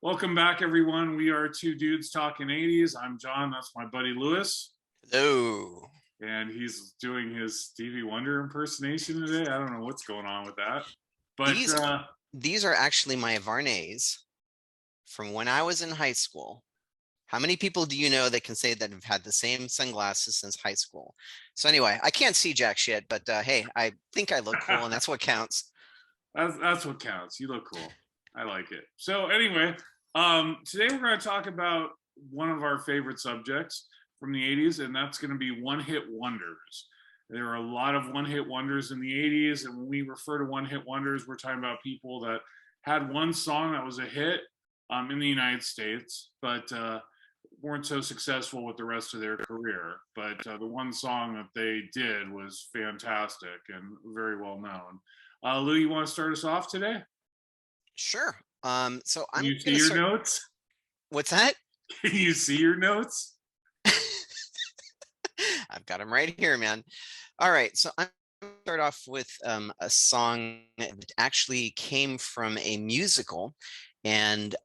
Welcome back, everyone. We are two dudes talking 80s. I'm John. That's my buddy Lewis. Hello. And he's doing his Stevie Wonder impersonation today. I don't know what's going on with that. But These these are actually my Varnays from when I was in high school. How many people do you know that can say that have had the same sunglasses since high school? So anyway, I can't see jack shit, but hey, I think I look cool, and that's what counts. that's what counts. You look cool. I like it. So anyway, today we're going to talk about one of our favorite subjects from the 80s, and that's going to be one-hit wonders. There are a lot of one-hit wonders in the 80s, and when we refer to one-hit wonders, we're talking about people that had one song that was a hit in the United States, but weren't so successful with the rest of their career. But the one song that they did was fantastic and very well known. Lou, you want to start us off today? Sure. So Can I'm you see gonna your start. notes? What's that? Can you see your notes? I've got them right here, man. All right, so I'm gonna start off with a song that actually came from a musical, and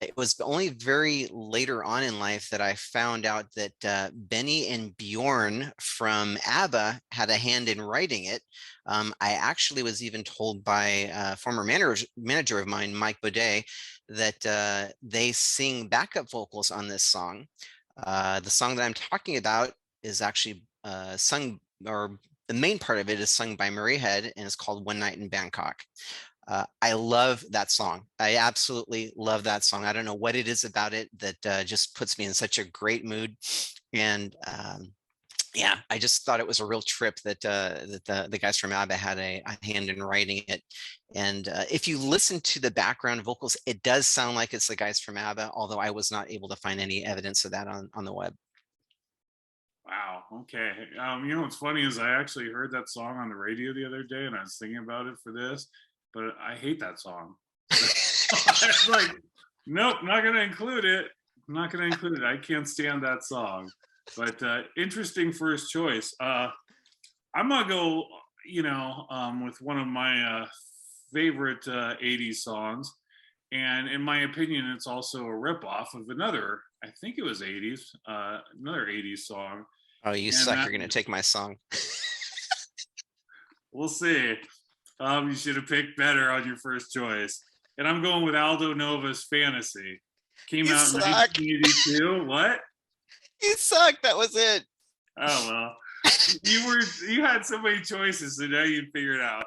it was only very later on in life that I found out that Benny and Bjorn from ABBA had a hand in writing it. I actually was even told by a former manager of mine, Mike Baudet, that they sing backup vocals on this song. The song that I'm talking about is actually sung, or the main part of it is sung by Murray Head, and it's called One Night in Bangkok. I love that song. I absolutely love that song. I don't know what it is about it that just puts me in such a great mood. And yeah, I just thought it was a real trip that the guys from ABBA had a hand in writing it. And if you listen to the background vocals, it does sound like it's the guys from ABBA, although I was not able to find any evidence of that on the web. Wow. Okay. What's funny is I actually heard that song on the radio the other day, and I was thinking about it for this, but I hate that song. It's like, nope, not going to include it. I'm not going to include it. I can't stand that song. But interesting first choice. I'm gonna go, with one of my favorite '80s songs, and in my opinion, it's also a ripoff of another. I think it was '80s, another '80s song, Oh, you and suck. that You're going to take my song. we'll see. You should have picked better on your first choice, and I'm going with Aldo Nova's "Fantasy." Came You out in suck. 1982. What? You suck. That was it. Oh well, you had so many choices, so now you'd figure it out.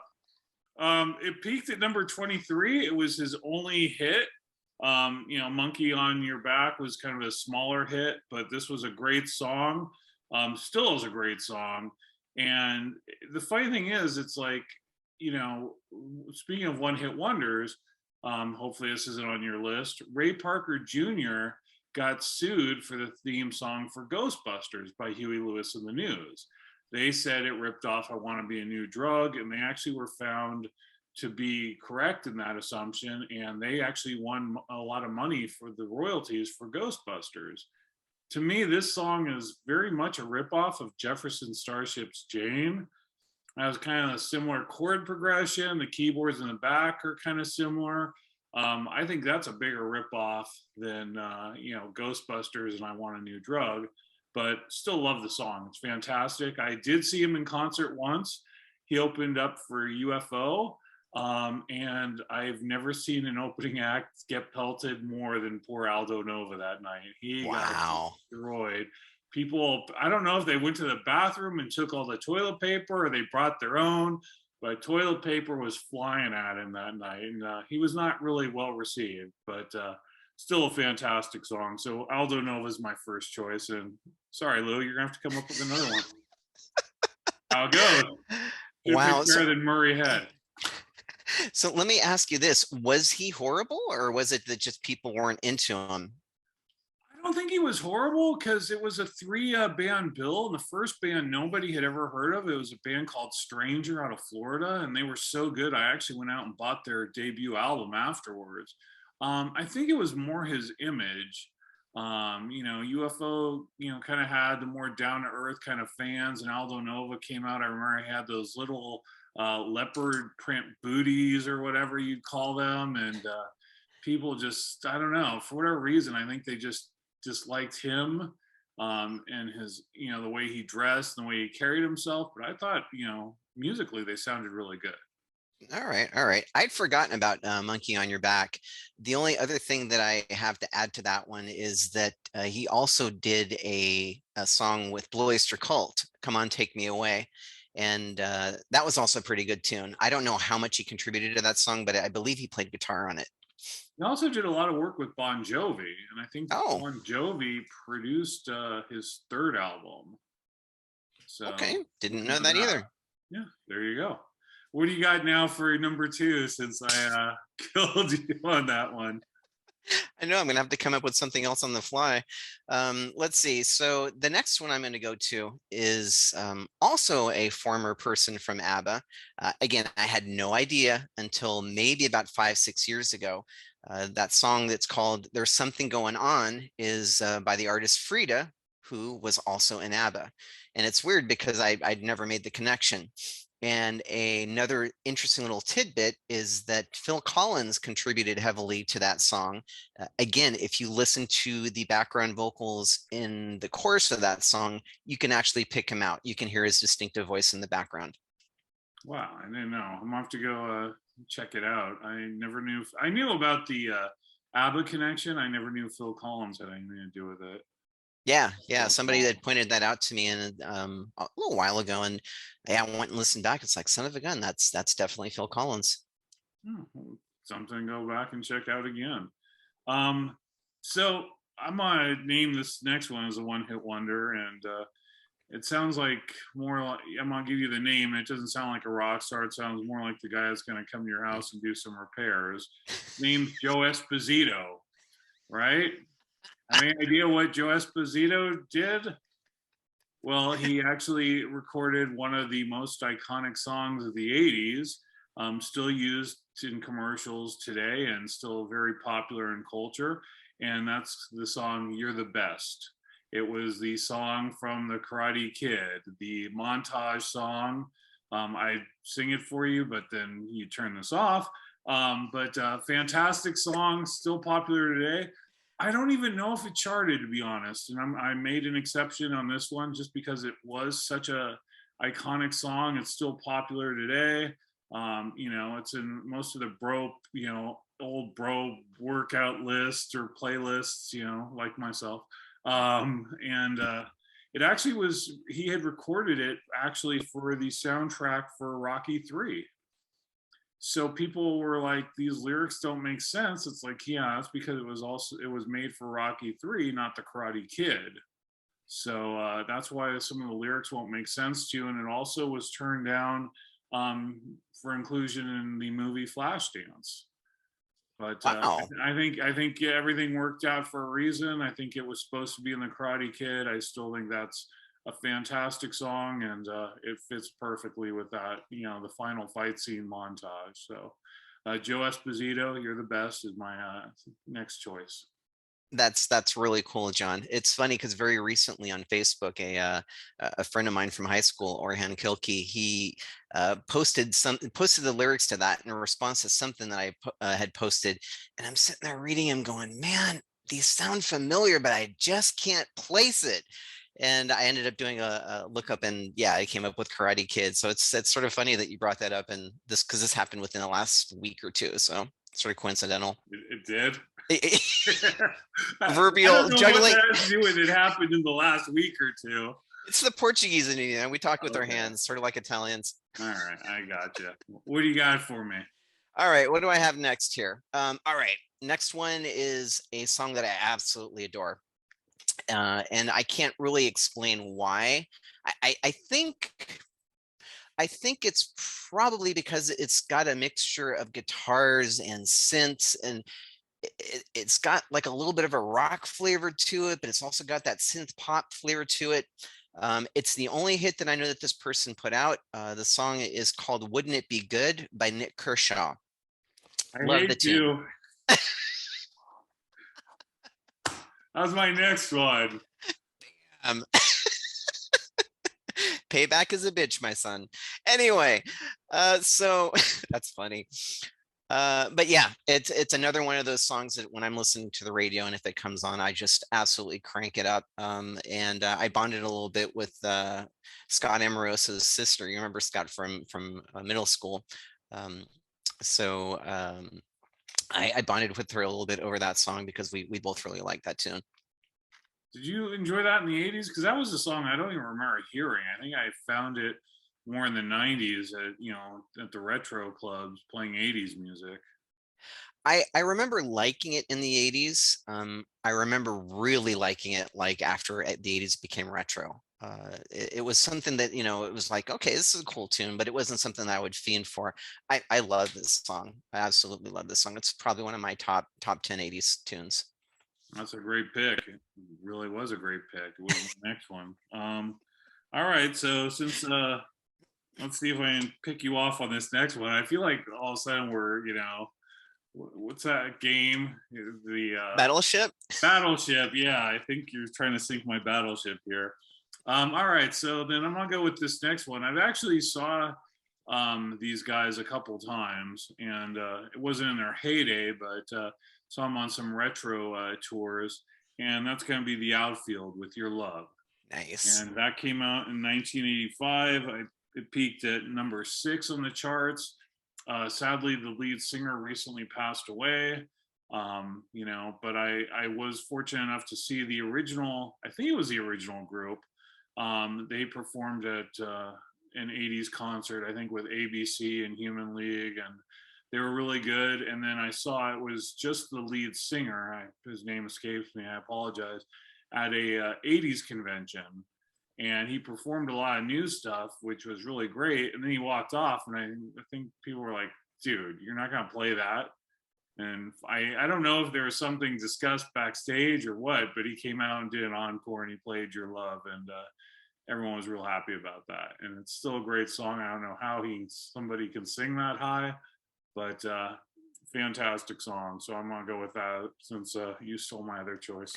It peaked at number 23. It was his only hit. Monkey on Your Back was kind of a smaller hit, but this was a great song. Still is a great song. And the funny thing is, it's like, you know, speaking of one hit wonders, hopefully this isn't on your list. Ray Parker Jr. got sued for the theme song for Ghostbusters by Huey Lewis and the News. They said it ripped off I Want to Be a New Drug, and they actually were found to be correct in that assumption, and they actually won a lot of money for the royalties for Ghostbusters. To me, this song is very much a ripoff of Jefferson Starship's Jane. It has kind of a similar chord progression. The keyboards in the back are kind of similar. I think that's a bigger ripoff than Ghostbusters and I Want a New Drug, but still love the song. It's fantastic. I did see him in concert once. He opened up for UFO, and I've never seen an opening act get pelted more than poor Aldo Nova that night. He got Wow. destroyed. People, I don't know if they went to the bathroom and took all the toilet paper or they brought their own, but toilet paper was flying at him that night, and he was not really well received, but still a fantastic song. So Aldo Nova is my first choice, and sorry, Lou, you're gonna have to come up with another one. How it goes? Should Wow. pick better than Murray Head. So let me ask you this. Was he horrible, or was it that just people weren't into him? I don't think he was horrible because it was a three band bill. And the first band nobody had ever heard of. It was a band called Stranger out of Florida, and they were so good. I actually went out and bought their debut album afterwards. I think it was more his image. UFO, kind of had the more down to earth kind of fans, and Aldo Nova came out. I remember he had those little leopard print booties or whatever you'd call them, and people just, I don't know, for whatever reason, I think they just disliked him, and his, the way he dressed and the way he carried himself. But I thought, musically they sounded really good. All right, all right. I'd forgotten about Monkey on Your Back. The only other thing that I have to add to that one is that he also did a song with Blue Oyster Cult, "Come On, Take Me Away," and that was also a pretty good tune. I don't know how much he contributed to that song, but I believe he played guitar on it. He also did a lot of work with Bon Jovi, and I think Oh, Bon Jovi produced his third album. So okay. Didn't looking know for that that. either. Yeah, there you go. What do you got now for number two? Since I killed you on that one. I know I'm gonna have to come up with something else on the fly. Let's see. So the next one I'm going to go to is also a former person from ABBA. Again, I had no idea until maybe about 5, 6 years ago. That song that's called "There's Something Going On" is by the artist Frida, who was also in ABBA. And it's weird because I'd never made the connection. And another interesting little tidbit is that Phil Collins contributed heavily to that song. Again, if you listen to the background vocals in the chorus of that song, you can actually pick him out. You can hear his distinctive voice in the background. Wow, I didn't know. I'm gonna have to go check it out. I never knew. I knew about the ABBA connection. I never knew Phil Collins had anything to do with it. Yeah, yeah. Phil Somebody that Collins. pointed that out to me and a little while ago, and yeah, I went and listened back. It's like, son of a gun, that's definitely Phil Collins. Well, something to go back and check out again. Um, so I'm gonna name this next one as a one-hit wonder, and it sounds like more like, I'm gonna give you the name. It doesn't sound like a rock star. It sounds more like the guy that's gonna come to your house and do some repairs. Name's Joe Esposito, right? Any idea what Joe Esposito did? Well, he actually recorded one of the most iconic songs of the 80s, still used in commercials today and still very popular in culture. And that's the song You're the Best. It was the song from The Karate Kid, the montage song. I sing it for you, but then you turn this off. But fantastic song, still popular today. I don't even know if it charted, to be honest. And I made an exception on this one just because it was such a iconic song. It's still popular today. It's in most of the old bro workout lists or playlists, like myself. And it actually was, he had recorded it actually for the soundtrack for Rocky 3. So people were like, these lyrics don't make sense. It's like, yeah, that's because it was made for Rocky 3, not the Karate Kid. So that's why some of the lyrics won't make sense to you. And it also was turned down for inclusion in the movie Flashdance. But Wow. I think yeah, everything worked out for a reason. I think it was supposed to be in the Karate Kid. I still think that's a fantastic song, and it fits perfectly with that. The final fight scene montage. So, Joe Esposito, You're the Best is my next choice. That's really cool, John. It's funny because very recently on Facebook, a friend of mine from high school, Orhan Kilke, he posted the lyrics to that in response to something that I had posted, and I'm sitting there reading him, going, "Man, these sound familiar, but I just can't place it." And I ended up doing a lookup, and yeah, I came up with Karate Kid. So it's sort of funny that you brought that up, and this because this happened within the last week or two, so sort of coincidental. It did. I Proverbial don't know what juggling. that has to do with it happened in the last week or two. It's the Portuguese in me, and we talk with our Okay. hands, sort of like Italians. All right, I got you. What do you got for me? All right, what do I have next here? All right, next one is a song that I absolutely adore. And I can't really explain why. I think it's probably because it's got a mixture of guitars and synths, and it's got like a little bit of a rock flavor to it, but it's also got that synth pop flavor to it. It's the only hit that I know that this person put out. The song is called "Wouldn't It Be Good" by Nick Kershaw. I Love the hate tune. you. How's my next one? Um, Payback is a bitch, my son. Anyway, so that's funny. But yeah, it's another one of those songs that when I'm listening to the radio and if it comes on, I just absolutely crank it up. And I bonded a little bit with Scott Amarosa's sister. You remember Scott from middle school. Um, so I bonded with her a little bit over that song because we both really like that tune. Did you enjoy that in the 80s? Because that was a song I don't even remember hearing. I think I found it more in the 90s at, at the retro clubs playing 80s music. I remember liking it in the 80s. I remember really liking it like after the 80s became retro. It was something that, it was like, okay, this is a cool tune, but it wasn't something that I would fiend for. I love this song. I absolutely love this song. It's probably one of my top 10 80s tunes. That's a great pick. It really was a great pick. It was the next one. All right. So since let's see if I can pick you off on this next one. I feel like all of a sudden we're, what's that game? The Battleship? Battleship. Yeah, I think you're trying to sink my battleship here. All right, so then I'm gonna go with this next one. I've actually saw these guys a couple times, and it wasn't in their heyday, but saw them on some retro tours, and that's gonna be The Outfield with Your Love. Nice. And that came out in 1985. It peaked at number 6 on the charts. Sadly, the lead singer recently passed away. But I was fortunate enough to see the original. I think it was the original group. They performed at an 80s concert, I think with ABC and Human League, and they were really good. And then I saw it was just the lead singer. His name escapes me. I apologize. At a 80s convention, and he performed a lot of new stuff, which was really great. And then he walked off, and I think people were like, "Dude, you're not gonna play that." And I don't know if there was something discussed backstage or what, but he came out and did an encore, and he played Your Love, and everyone was real happy about that. And it's still a great song. I don't know how somebody can sing that high, but fantastic song. So I'm gonna go with that since you stole my other choice.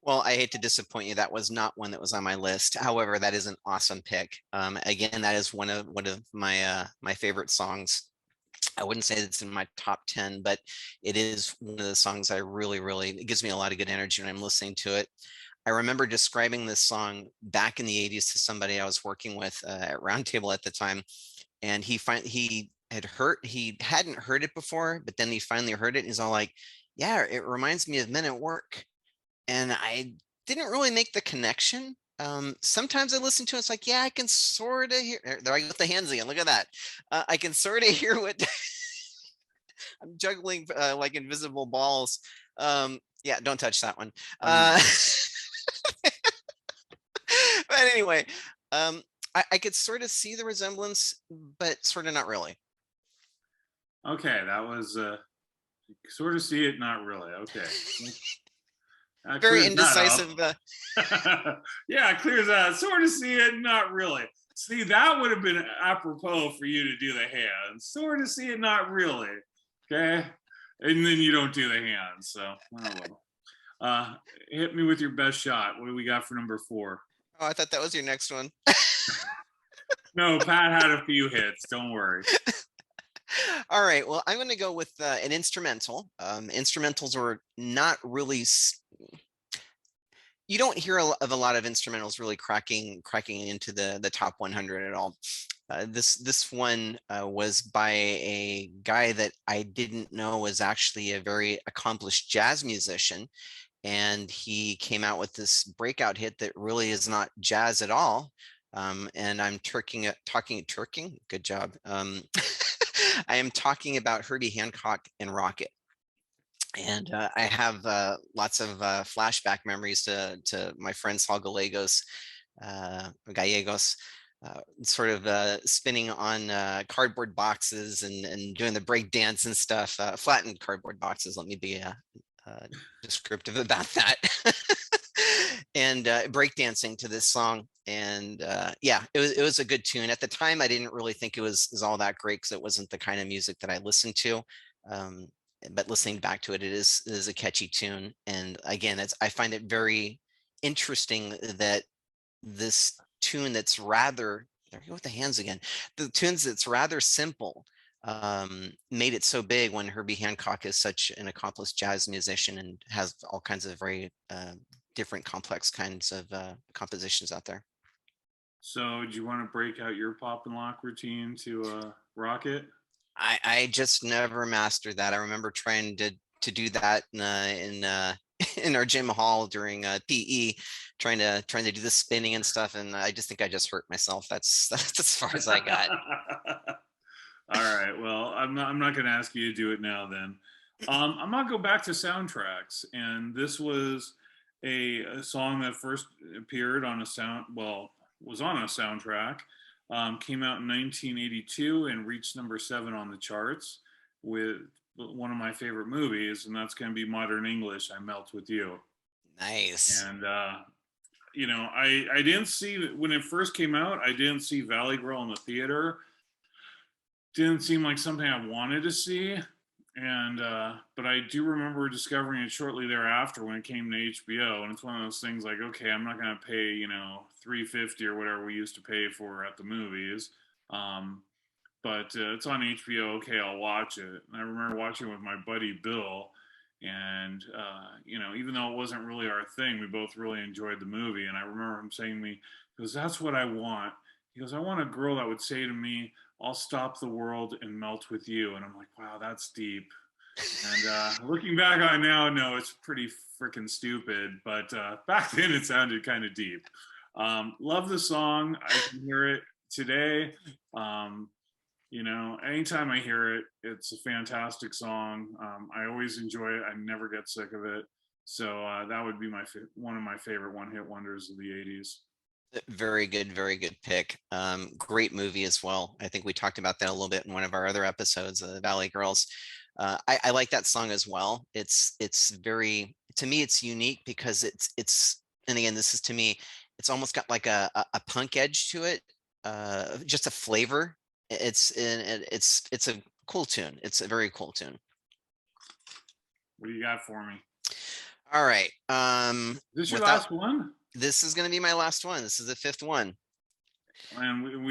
Well, I hate to disappoint you. That was not one that was on my list. However, that is an awesome pick. Again, that is one of my favorite songs. I wouldn't say it's in my top 10, but it is one of the songs I really, it gives me a lot of good energy when I'm listening to it. I remember describing this song back in the 80s to somebody I was working with at Roundtable at the time, and he hadn't heard it before, but then he finally heard it and he's all like, "Yeah, it reminds me of Men at Work." And I didn't really make the connection. Sometimes I listen to it, it's like, yeah, I can sort of hear. There I go with the hands again. Look at that. I can sort of hear what I'm juggling like invisible balls. Yeah, don't touch that one. But anyway, I could sort of see the resemblance, but sort of not really. Okay, that was sort of see it, not really. Okay. Very Clears indecisive. that up. Yeah, it clears that. Sort of see it, not really. See, that would have been apropos for you to do the hands. Sort of see it, not really. Okay, and then you don't do the hands. So, oh well. Hit me with your best shot. What do we got for number 4? Oh, I thought that was your next one. No, Pat had a few hits. Don't worry. All right. Well, I'm going to go with an instrumental. Instrumentals are not really. You don't hear of a lot of instrumentals really cracking into the top 100 at all. This one was by a guy that I didn't know was actually a very accomplished jazz musician, and he came out with this breakout hit that really is not jazz at all. And I'm talking. Good job. I am talking about Herbie Hancock and Rocket. And I have lots of flashback memories to my friend Saul Gallegos, sort of spinning on cardboard boxes and doing the break dance and stuff, flattened cardboard boxes. Let me be descriptive about that. And breakdancing to this song. And yeah, it was a good tune. At the time, I didn't really think it was all that great because it wasn't the kind of music that I listened to. But listening back to it, it is a catchy tune. And again, I find it very interesting that this tune that's rather, there you go with the hands again, the tunes that's rather simple made it so big when Herbie Hancock is such an accomplished jazz musician and has all kinds of very different complex kinds of compositions out there. So, do you want to break out your pop and lock routine to rock it? I just never mastered that. I remember trying to do that in our gym hall during PE, trying to do the spinning and stuff, and I just think I just hurt myself. That's as far as I got. All right. Well, I'm not going to ask you to do it now. Then, I'm gonna go back to soundtracks, and this was a song that first appeared on a was on a soundtrack. Came out in 1982 and reached number 7 on the charts with one of my favorite movies, and that's going to be Modern English. I Melt with You. Nice. And I didn't see when it first came out. I didn't see Valley Girl in the theater. Didn't seem like something I wanted to see, and but I do remember discovering it shortly thereafter when it came to HBO. And it's one of those things like, okay, I'm not going to pay $3.50 or whatever we used to pay for at the movies. Um, but it's on HBO. Okay, I'll watch it. And I remember watching it with my buddy Bill, and even though it wasn't really our thing, we both really enjoyed the movie. And I remember him saying to me, he goes, "That's what I want." He goes, "I want a girl that would say to me, 'I'll stop the world and melt with you.'" And I'm like, wow, that's deep. And looking back on it now, no, it's pretty freaking stupid. But back then, it sounded kind of deep. Love the song. I can hear it today. Um, anytime I hear it, it's a fantastic song. I always enjoy it. I never get sick of it. So that would be one of my favorite one-hit wonders of the '80s. Very good pick. Great movie as well. I think we talked about that a little bit in one of our other episodes, the Valley Girls. I like that song as well. It's very, to me, it's unique because and again, this is to me, it's almost got like a punk edge to it, just a flavor. It's a cool tune. It's a very cool tune. What do you got for me? All right. Is this your last one? This is going to be my last one. This is the 5th one. And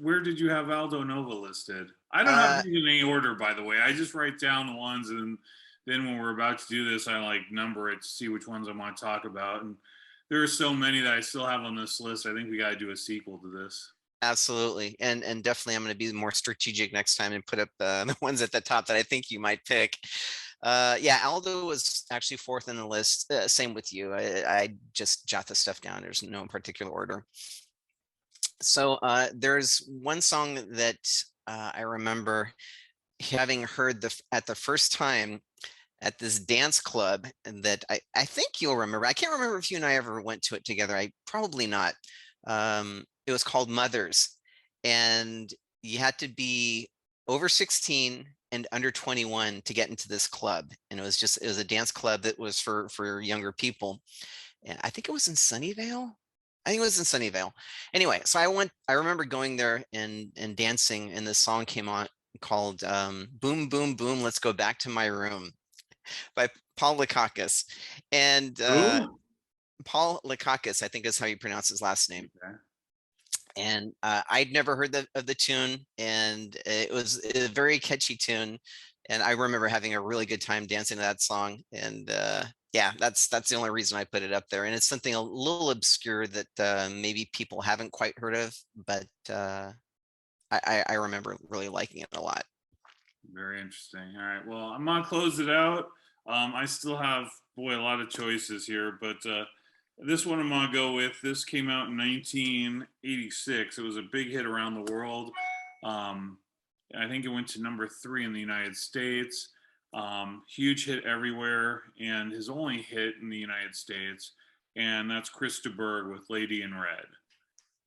where did you have Aldo Nova listed? I don't have these in any order, by the way. I just write down the ones, and then when we're about to do this, I like number it to see which ones I want to talk about. And there are so many that I still have on this list. I think we got to do a sequel to this. Absolutely. And definitely I'm going to be more strategic next time and put up the ones at the top that I think you might pick. Yeah, Aldo was actually 4th in the list. Same with you. I just jot the stuff down. There's no particular order. So there's one song that I remember having heard at the first time at this dance club, and that I think you'll remember. I can't remember if you and I ever went to it together. I probably not. It was called Mothers, and you had to be over 16 and under 21 to get into this club. And it was a dance club that was for younger people. And I think it was in Sunnyvale. I think it was in Sunnyvale. Anyway, so I remember going there and dancing, and this song came on called Boom Boom Boom, Let's Go Back to My Room by Paul Lakakis. And Paul Lakakis, I think is how you pronounce his last name. Okay. And I'd never heard of the tune, and it was a very catchy tune. And I remember having a really good time dancing to that song. And yeah, that's the only reason I put it up there. And it's something a little obscure that maybe people haven't quite heard of, but I remember really liking it a lot. Very interesting. All right. Well, I'm gonna close it out. I still have a lot of choices here, but this one I'm gonna go with. This came out in 1986. It was a big hit around the world. I think it went to number 3 in the United States. Huge hit everywhere, and his only hit in the United States, and that's Chris de Burgh with "Lady in Red."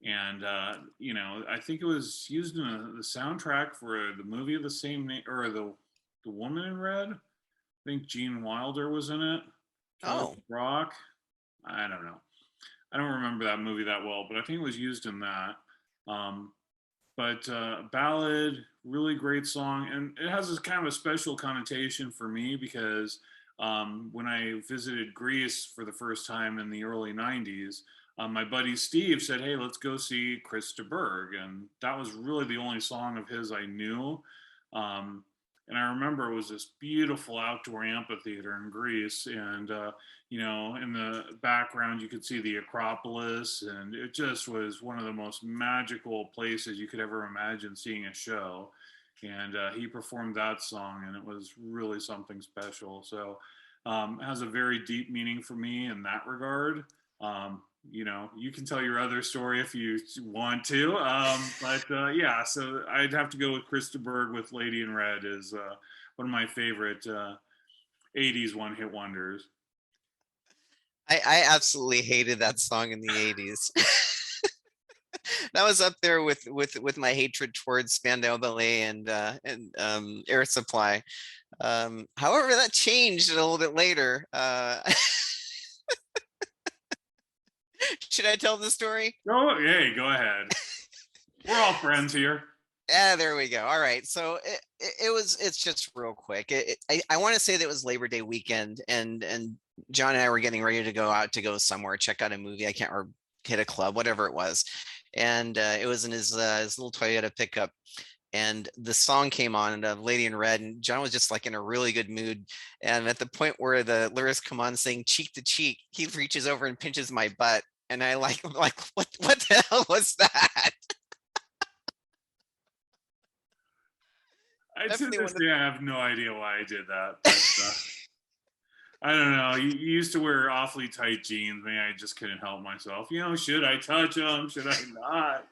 And I think it was used in the soundtrack for the movie of the same name, or the Woman in Red. I think Gene Wilder was in it. Oh, Rock. I don't know. I don't remember that movie that well, but I think it was used in that. But ballad, really great song, and it has this kind of a special connotation for me because when I visited Greece for the first time in the early '90s, my buddy Steve said, "Hey, let's go see Chris de Burgh," and that was really the only song of his I knew. And I remember it was this beautiful outdoor amphitheater in Greece, and you know, in the background you could see the Acropolis, and it just was one of the most magical places you could ever imagine seeing a show. And he performed that song, and it was really something special. So it has a very deep meaning for me in that regard. You know, you can tell your other story if you want to, but yeah, so I'd have to go with Krista Berg with Lady in Red is one of my favorite 80s one-hit wonders. I absolutely hated that song in the 80s. That was up there with my hatred towards Spandau Ballet and Air Supply. However, that changed a little bit later. Should I tell the story? Oh, hey, go ahead. We're all friends here. Yeah, there we go. All right. So it's just real quick. I want to say that it was Labor Day weekend, and John and I were getting ready to go out to go somewhere, check out a movie. I can't remember, hit a club, whatever it was. And it was in his little Toyota pickup. And the song came on, and Lady in Red, and John was just like in a really good mood. And at the point where the lyrics come on saying cheek to cheek, he reaches over and pinches my butt. And I like what the hell was that? To this day, I have no idea why I did that. But, I don't know. You used to wear awfully tight jeans. Maybe I just couldn't help myself. You know, should I touch them? Should I not?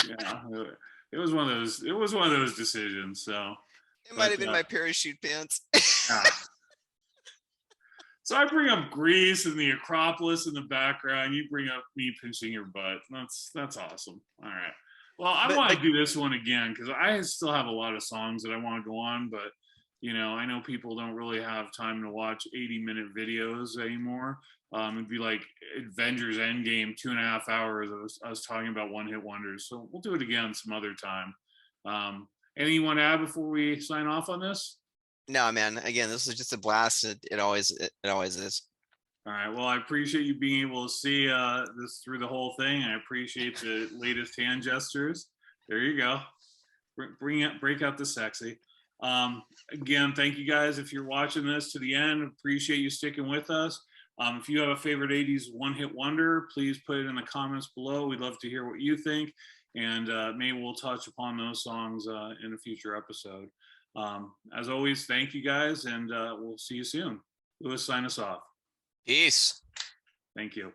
Yeah, it was one of those. It was one of those decisions. So it might have been my parachute pants. Yeah. So I bring up Greece and the Acropolis in the background. You bring up me pinching your butt. That's awesome. All right. Well, I want to do this one again because I still have a lot of songs that I want to go on, but you know, I know people don't really have time to watch 80-minute videos anymore. It'd be like Avengers Endgame, 2.5 hours of us talking about one-hit wonders. So we'll do it again some other time. Anything you want to add before we sign off on this? No, man. Again, this is just a blast. It always is. All right. Well, I appreciate you being able to see this through the whole thing. I appreciate the latest hand gestures. There you go. Break out the sexy. Again, thank you guys if you're watching this to the end. Appreciate you sticking with us. If you have a favorite 80s one-hit wonder, please put it in the comments below. We'd love to hear what you think, and maybe we'll touch upon those songs in a future episode. As always, thank you guys, and we'll see you soon. Louis, sign us off. Peace. Thank you.